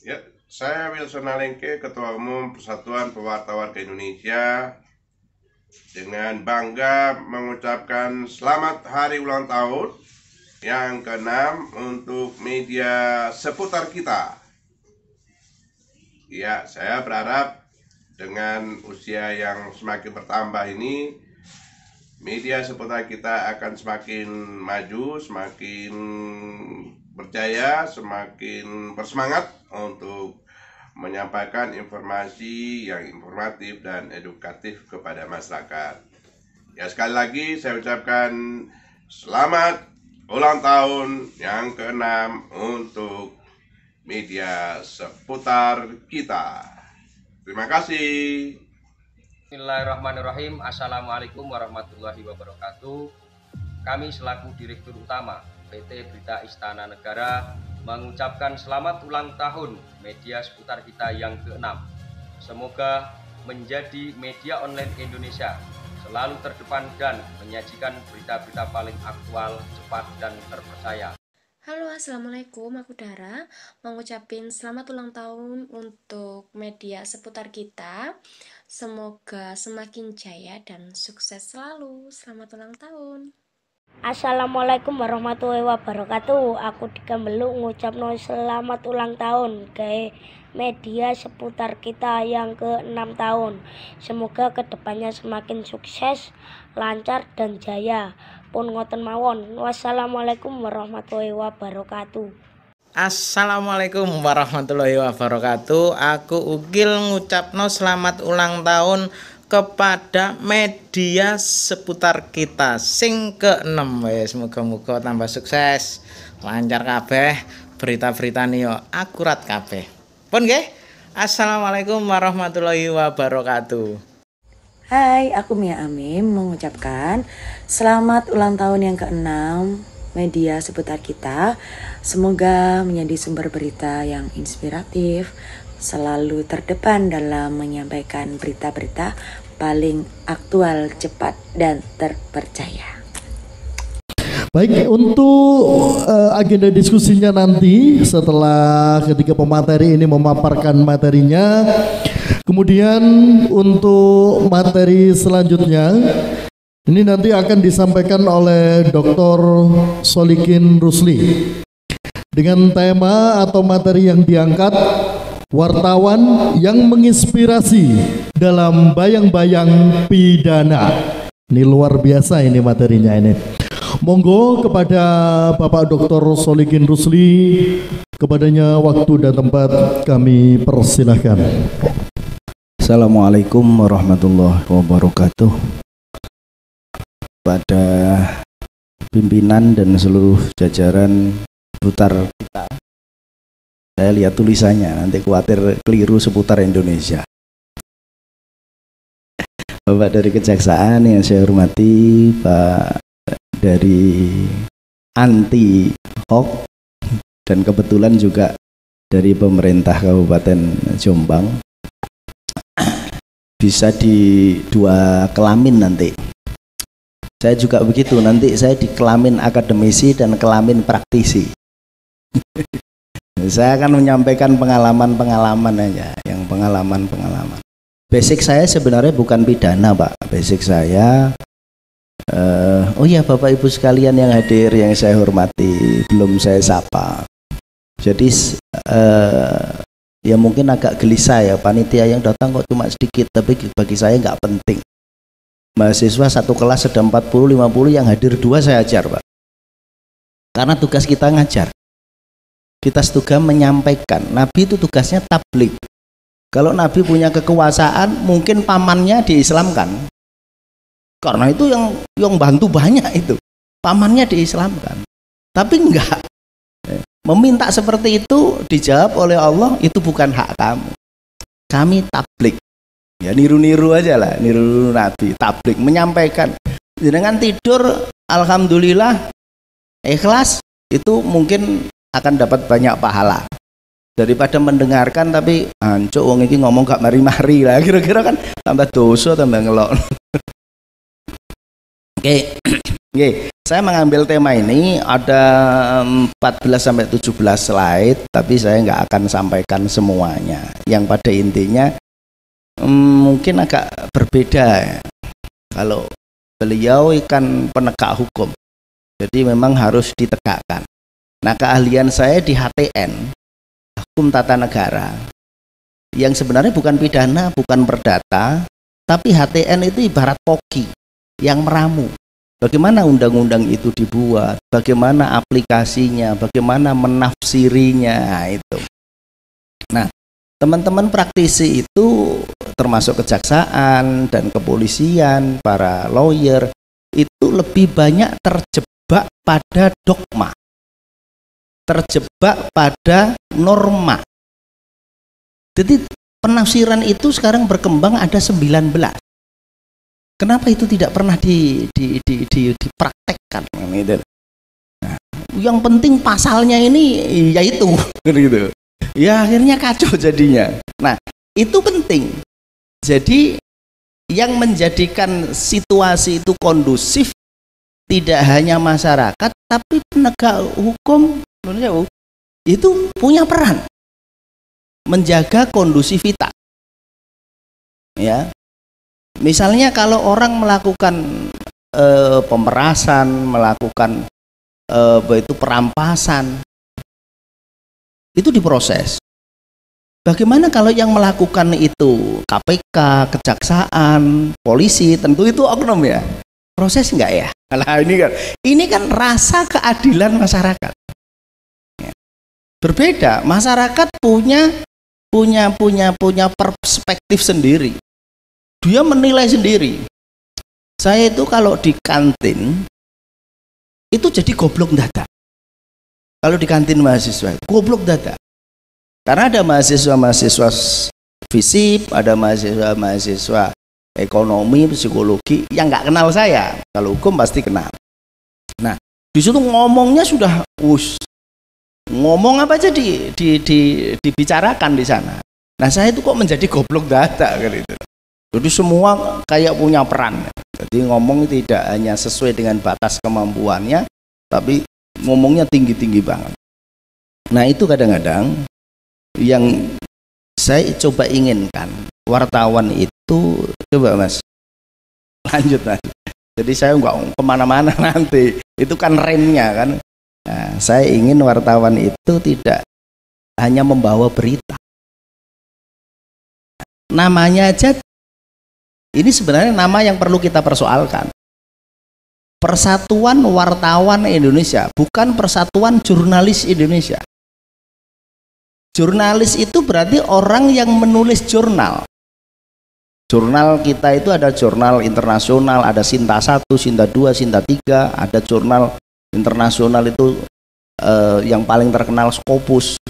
Ya, saya Wilson Alengke, Ketua Umum Persatuan Pewarta Warga Indonesia, dengan bangga mengucapkan selamat hari ulang tahun yang ke-6 untuk media seputar kita. Ya, saya berharap dengan usia yang semakin bertambah ini, media seputar kita akan semakin maju, semakin berjaya, semakin bersemangat untuk menyampaikan informasi yang informatif dan edukatif kepada masyarakat. Ya, sekali lagi saya ucapkan selamat ulang tahun yang ke-6 untuk media seputar kita. Terima kasih. Bismillahirrahmanirrahim. Assalamualaikum warahmatullahi wabarakatuh. Kami selaku Direktur Utama PT Berita Istana Negara mengucapkan selamat ulang tahun media seputar kita yang ke-6. Semoga menjadi media online Indonesia selalu terdepan dan menyajikan berita-berita paling aktual, cepat, dan terpercaya. Halo, assalamualaikum. Aku Dara, mengucapin selamat ulang tahun untuk media seputar kita. Semoga semakin jaya dan sukses selalu. Selamat ulang tahun. Assalamualaikum warahmatullahi wabarakatuh. Aku Dika Mbelu ngucapno selamat ulang tahun ke media seputar kita yang ke-6 tahun. Semoga kedepannya semakin sukses, lancar, dan jaya. Pun ngoten mawon. Wassalamualaikum warahmatullahi wabarakatuh. Assalamualaikum warahmatullahi wabarakatuh. Aku Ugil ngucapno selamat ulang tahun kepada media seputar kita sing ke-6. Wes muga-muga tambah sukses, lancar kabeh, berita-berita yo akurat kabeh. Pun nggih. Assalamualaikum warahmatullahi wabarakatuh. Hai, aku Mia Amim mengucapkan selamat ulang tahun yang ke-6 media seputar kita. Semoga menjadi sumber berita yang inspiratif, selalu terdepan dalam menyampaikan berita-berita paling aktual, cepat, dan terpercaya. Baik, untuk agenda diskusinya nanti setelah ketiga pemateri ini memaparkan materinya, kemudian untuk materi selanjutnya ini nanti akan disampaikan oleh Dr. Solikin Rusli dengan tema atau materi yang diangkat wartawan yang menginspirasi dalam bayang-bayang pidana. Ini luar biasa ini materinya ini. Monggo kepada Bapak Dr. Solikin Rusli, kepadanya waktu dan tempat kami persilahkan. Assalamualaikum warahmatullahi wabarakatuh. Pada pimpinan dan seluruh jajaran seputar kita, saya lihat tulisannya, nanti khawatir keliru seputar Indonesia. Bapak dari Kejaksaan yang saya hormati, Pak dari anti hoax, dan kebetulan juga dari pemerintah Kabupaten Jombang, bisa di dua kelamin nanti. Saya juga begitu, nanti saya di kelamin akademisi dan kelamin praktisi. Saya akan menyampaikan pengalaman-pengalaman aja, yang pengalaman-pengalaman. Basic saya sebenarnya bukan pidana, Pak. Basic saya oh ya, Bapak Ibu sekalian yang hadir yang saya hormati, belum saya sapa. Jadi ya mungkin agak gelisah ya, panitia yang datang kok cuma sedikit, tapi bagi saya nggak penting. Mahasiswa satu kelas ada 40-50, yang hadir 2 saya ajar, Pak. Karena tugas kita ngajar. Kita tugas menyampaikan. Nabi itu tugasnya tabligh. Kalau Nabi punya kekuasaan, mungkin pamannya diislamkan. Karena itu yang bantu banyak itu, pamannya diislamkan. Tapi enggak, meminta seperti itu dijawab oleh Allah, itu bukan hak kamu. Kami tabligh, ya niru-niru aja lah, niru Nabi, tabligh, menyampaikan. Dengan tidur, alhamdulillah, ikhlas, itu mungkin akan dapat banyak pahala daripada mendengarkan tapi ancuk wong iki ngomong gak mari-mari lah, kira-kira kan tambah dosa, tambah ngelok. Oke, Oke, saya mengambil tema ini ada 14 sampai 17 slide, tapi saya nggak akan sampaikan semuanya. Yang pada intinya mungkin agak berbeda ya. Kalau beliau kan penegak hukum, jadi memang harus ditegakkan. Nah, keahlian saya di HTN, hukum tata negara, yang sebenarnya bukan pidana, bukan perdata, tapi HTN itu ibarat koki yang meramu. Bagaimana undang-undang itu dibuat, bagaimana aplikasinya, bagaimana menafsirinya, itu. Nah, teman-teman praktisi itu termasuk kejaksaan dan kepolisian, para lawyer, itu lebih banyak terjebak pada dogma, terjebak pada norma. Jadi penafsiran itu sekarang berkembang ada 19. Kenapa itu tidak pernah dipraktekkan? Nah, yang penting pasalnya ini yaitu gitu. Ya akhirnya kacau jadinya. Nah, itu penting. Jadi yang menjadikan situasi itu kondusif tidak hanya masyarakat, tapi penegak hukum itu punya peran menjaga kondusivitas. Ya. Misalnya kalau orang melakukan pemerasan, melakukan itu perampasan, itu diproses. Bagaimana kalau yang melakukan itu KPK, kejaksaan, polisi, tentu itu oknum ya. Proses enggak ya? Nah, ini kan rasa keadilan masyarakat. Berbeda, masyarakat punya perspektif sendiri. Dia menilai sendiri. Saya itu kalau di kantin itu jadi goblok dada. Kalau di kantin mahasiswa, goblok dada. Karena ada mahasiswa FISIP, ada mahasiswa ekonomi, psikologi yang nggak kenal saya. Kalau hukum pasti kenal. Nah, di situ ngomongnya sudah ngomong apa aja dibicarakan di sana. Nah, saya itu kok menjadi goblok dada gitu. Jadi semua kayak punya peran. Jadi ngomong tidak hanya sesuai dengan batas kemampuannya, tapi ngomongnya tinggi-tinggi banget. Nah, itu kadang-kadang yang saya coba inginkan, wartawan itu, coba Mas, lanjut Mas. Jadi saya nggak kemana-mana nanti, itu kan remnya kan. Nah, saya ingin wartawan itu tidak hanya membawa berita. Namanya aja, ini sebenarnya nama yang perlu kita persoalkan. Persatuan Wartawan Indonesia, bukan Persatuan Jurnalis Indonesia. Jurnalis itu berarti orang yang menulis jurnal. Jurnal kita itu ada jurnal internasional, ada Sinta 1, Sinta 2, Sinta 3, ada jurnal internasional itu yang paling terkenal Scopus.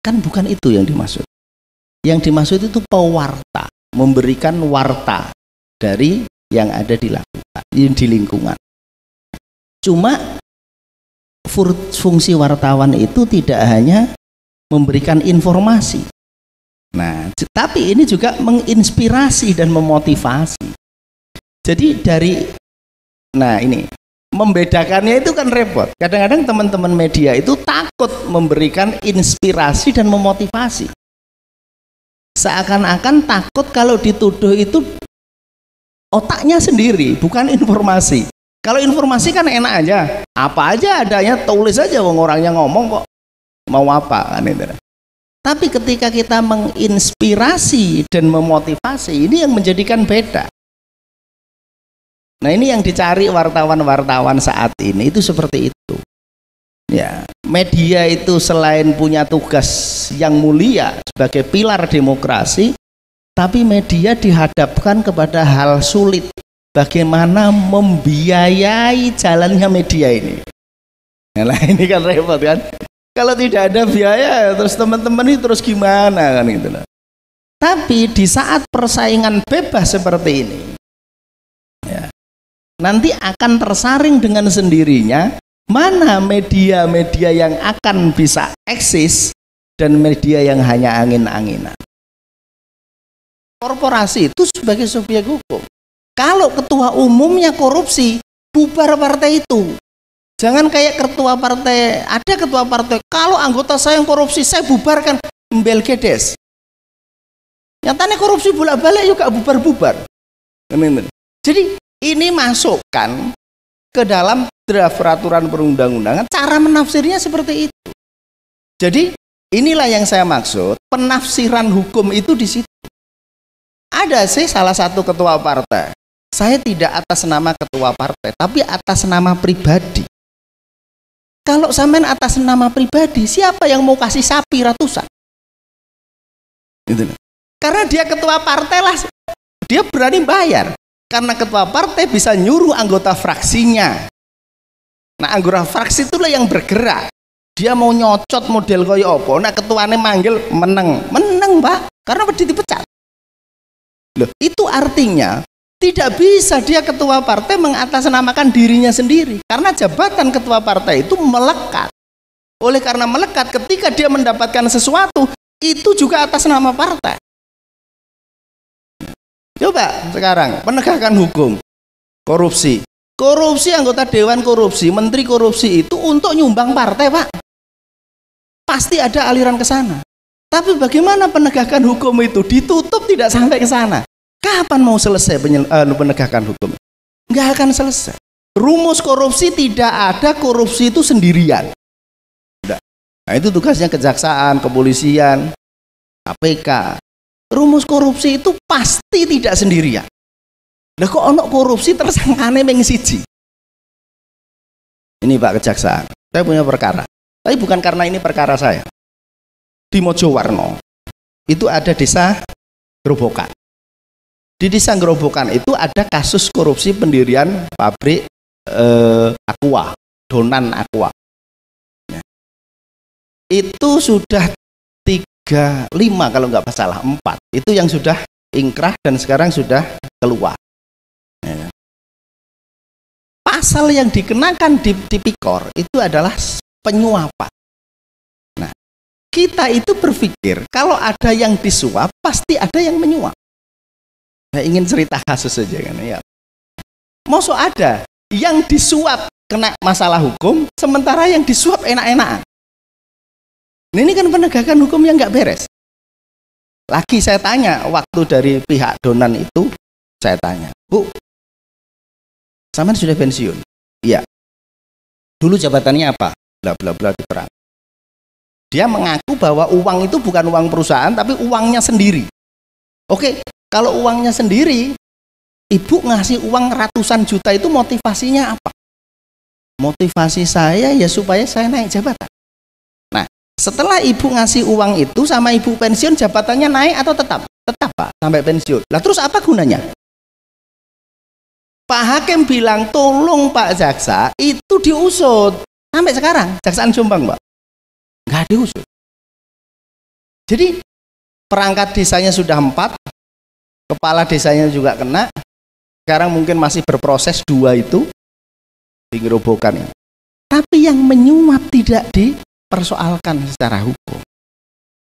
Kan bukan itu yang dimaksud. Yang dimaksud itu pewarta, memberikan warta dari yang ada di lingkungan. Cuma fungsi wartawan itu tidak hanya memberikan informasi. Nah, tapi ini juga menginspirasi dan memotivasi. Jadi ini membedakannya itu kan repot. Kadang-kadang teman-teman media itu takut memberikan inspirasi dan memotivasi. Seakan-akan takut kalau dituduh itu otaknya sendiri, bukan informasi. Kalau informasi kan enak aja, apa aja adanya tulis aja, orangnya ngomong kok mau apa kan itu. Tapi ketika kita menginspirasi dan memotivasi, ini yang menjadikan beda. Nah, ini yang dicari wartawan-wartawan saat ini itu seperti itu. Ya, media itu selain punya tugas yang mulia sebagai pilar demokrasi, tapi media dihadapkan kepada hal sulit. Bagaimana membiayai jalannya media ini? Nah, ini kan repot kan? Kalau tidak ada biaya, terus teman-teman ini terus gimana kan gitu loh. Tapi di saat persaingan bebas seperti ini, ya, nanti akan tersaring dengan sendirinya mana media-media yang akan bisa eksis dan media yang hanya angin-anginan. Korporasi itu sebagai subjek hukum. Kalau ketua umumnya korupsi, bubar partai itu. Jangan kayak ketua partai, ada ketua partai, kalau anggota saya yang korupsi, saya bubarkan. Embel gedes. Nyatanya korupsi bolak-balik juga bubar-bubar. Jadi ini masukkan ke dalam draft peraturan perundang-undangan, cara menafsirnya seperti itu. Jadi inilah yang saya maksud, penafsiran hukum itu di situ. Ada sih salah satu ketua partai, saya tidak atas nama ketua partai, tapi atas nama pribadi. Kalau sampean atas nama pribadi, siapa yang mau kasih sapi ratusan? Gitu. Karena dia ketua partai lah, dia berani bayar. Karena ketua partai bisa nyuruh anggota fraksinya. Nah, anggota fraksi itulah yang bergerak. Dia mau nyocot model koyo apa, nah ketuanya manggil meneng, Mbak, karena wedi dipecat. Loh, itu artinya tidak bisa dia ketua partai mengatasnamakan dirinya sendiri, karena jabatan ketua partai itu melekat. Oleh karena melekat, ketika dia mendapatkan sesuatu, itu juga atas nama partai. Coba sekarang penegakan hukum, korupsi anggota dewan korupsi, menteri korupsi itu untuk nyumbang partai, Pak. Pasti ada aliran ke sana. Tapi bagaimana penegakan hukum itu ditutup tidak sampai ke sana? Kapan mau selesai penegakan hukum? Nggak akan selesai. Rumus korupsi tidak ada korupsi itu sendirian. Nah, itu tugasnya kejaksaan, kepolisian, KPK. Rumus korupsi itu pasti tidak sendirian. Lah kok ono korupsi tersangkane mung siji? Ini Pak Kejaksaan, saya punya perkara. Tapi bukan karena ini perkara saya. Di Mojowarno itu ada desa Grobokan. Di desa Grobokan itu ada kasus korupsi pendirian pabrik Aqua, Donan Aqua. Itu sudah 35 kalau nggak salah, 4. Itu yang sudah ingkrah dan sekarang sudah keluar. Pasal yang dikenakan di Tipikor itu adalah penyuapan. Nah, kita itu berpikir kalau ada yang disuap pasti ada yang menyuap. Saya ingin cerita kasus saja kan ya. Mosok ada yang disuap kena masalah hukum, sementara yang disuap enak-enakan. Ini kan penegakan hukum yang nggak beres. Lagi saya tanya waktu dari pihak Donan itu, saya tanya, Bu, sampean sudah pensiun? Iya. Dulu jabatannya apa? Bla bla bla diterang. Dia mengaku bahwa uang itu bukan uang perusahaan, tapi uangnya sendiri. Oke. Kalau uangnya sendiri, ibu ngasih uang ratusan juta itu motivasinya apa? Motivasi saya ya supaya saya naik jabatan. Nah, setelah ibu ngasih uang itu sama ibu pensiun, jabatannya naik atau tetap? Tetap, Pak, sampai pensiun. Lah terus apa gunanya? Pak Hakim bilang, tolong Pak Jaksa itu diusut. Sampai sekarang, Jaksaan Jombang, Pak, nggak diusut. Jadi perangkat desanya sudah 4, kepala desanya juga kena. Sekarang mungkin masih berproses 2 itu di Grobokan. Tapi yang menyuap tidak dipersoalkan secara hukum.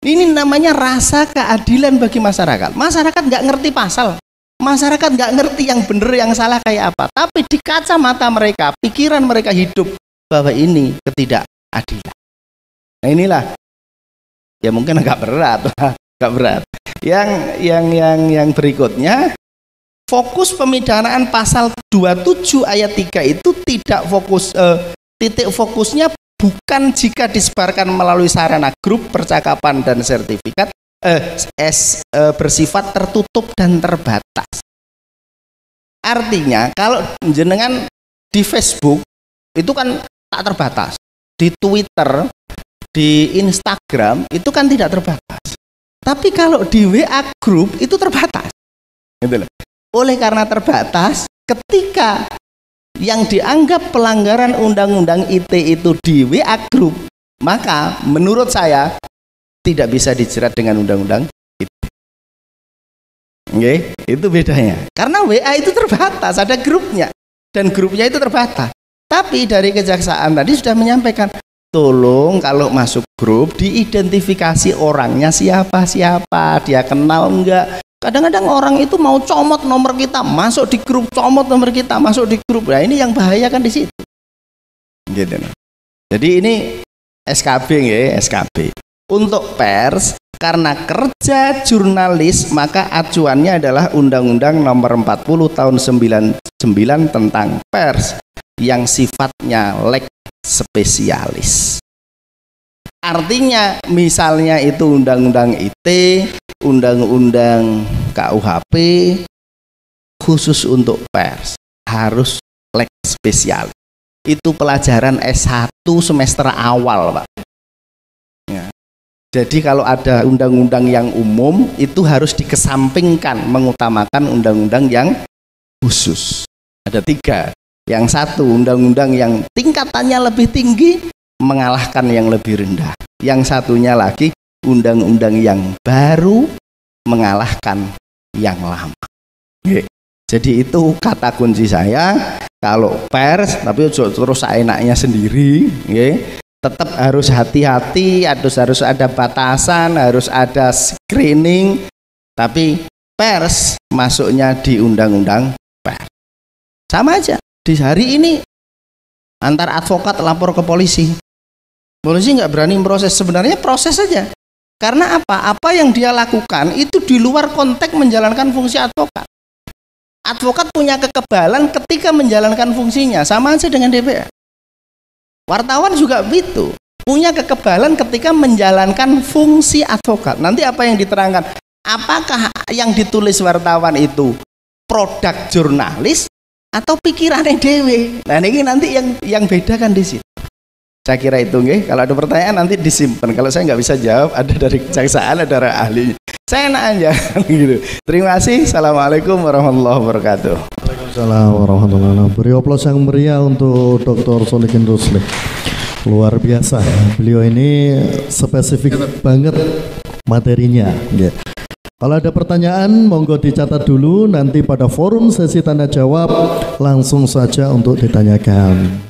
Ini namanya rasa keadilan bagi masyarakat. Masyarakat nggak ngerti pasal. Masyarakat nggak ngerti yang benar yang salah kayak apa. Tapi di kacamata mereka, pikiran mereka hidup bahwa ini ketidakadilan. Nah inilah ya mungkin agak berat, agak berat. Yang berikutnya, fokus pemidanaan pasal 27 ayat 3 itu tidak fokus, titik fokusnya bukan jika disebarkan melalui sarana grup, percakapan dan sertifikat, bersifat tertutup dan terbatas. Artinya kalau jenengan di Facebook itu kan tak terbatas, di Twitter, di Instagram itu kan tidak terbatas. Tapi kalau di WA group itu terbatas. Gitu loh. Oleh karena terbatas, ketika yang dianggap pelanggaran undang-undang ITE itu di WA group, maka menurut saya tidak bisa dijerat dengan undang-undang ITE. Oke, itu bedanya. Karena WA itu terbatas, ada grupnya dan grupnya itu terbatas. Tapi dari kejaksaan tadi sudah menyampaikan, tolong kalau masuk grup diidentifikasi orangnya siapa, dia kenal enggak, Kadang-kadang orang itu mau comot nomor kita, masuk di grup, comot nomor kita, masuk di grup. Nah, ini yang bahaya kan di situ. Gitu. Jadi ini SKB ya, SKB. Untuk pers, karena kerja jurnalis, maka acuannya adalah Undang-Undang Nomor 40 Tahun 99 tentang pers yang sifatnya leg spesialis. Artinya misalnya itu Undang-Undang ITE, Undang-Undang KUHP khusus untuk pers harus leg spesialis. Itu pelajaran S1 semester awal, Pak. Ya. Jadi kalau ada undang-undang yang umum itu harus dikesampingkan, mengutamakan undang-undang yang khusus. Ada 3. Yang satu, undang-undang yang tingkatannya lebih tinggi mengalahkan yang lebih rendah. Yang satunya lagi, undang-undang yang baru mengalahkan yang lama. Jadi itu kata kunci saya. Kalau pers, tapi terus seenaknya sendiri, tetap harus hati-hati, harus ada batasan, harus ada screening. Tapi pers masuknya di undang-undang pers. Sama aja. Di hari ini antar advokat lapor ke polisi. Polisi nggak berani proses, sebenarnya proses saja. Karena apa? Apa yang dia lakukan itu di luar konteks menjalankan fungsi advokat. Advokat punya kekebalan ketika menjalankan fungsinya, sama aja dengan DPR. Wartawan juga begitu, punya kekebalan ketika menjalankan fungsi advokat. Nanti apa yang diterangkan? Apakah yang ditulis wartawan itu produk jurnalis atau pikirannya dewe? Nah ini nanti yang beda kan di situ. Saya kira itu nggih. Kalau ada pertanyaan nanti disimpan. Kalau saya nggak bisa jawab, ada dari kejaksaan, ada dari ahli. Saya enak aja gitu. Terima kasih. Assalamualaikum warahmatullahi wabarakatuh. Waalaikumsalam warahmatullahi wabarakatuh. Beri aplaus yang meriah untuk Dr. Solikin Rusli. Luar biasa. Beliau ini spesifik banget materinya. Yeah. Kalau ada pertanyaan, monggo dicatat dulu. Nanti pada forum sesi tanya jawab langsung saja untuk ditanyakan.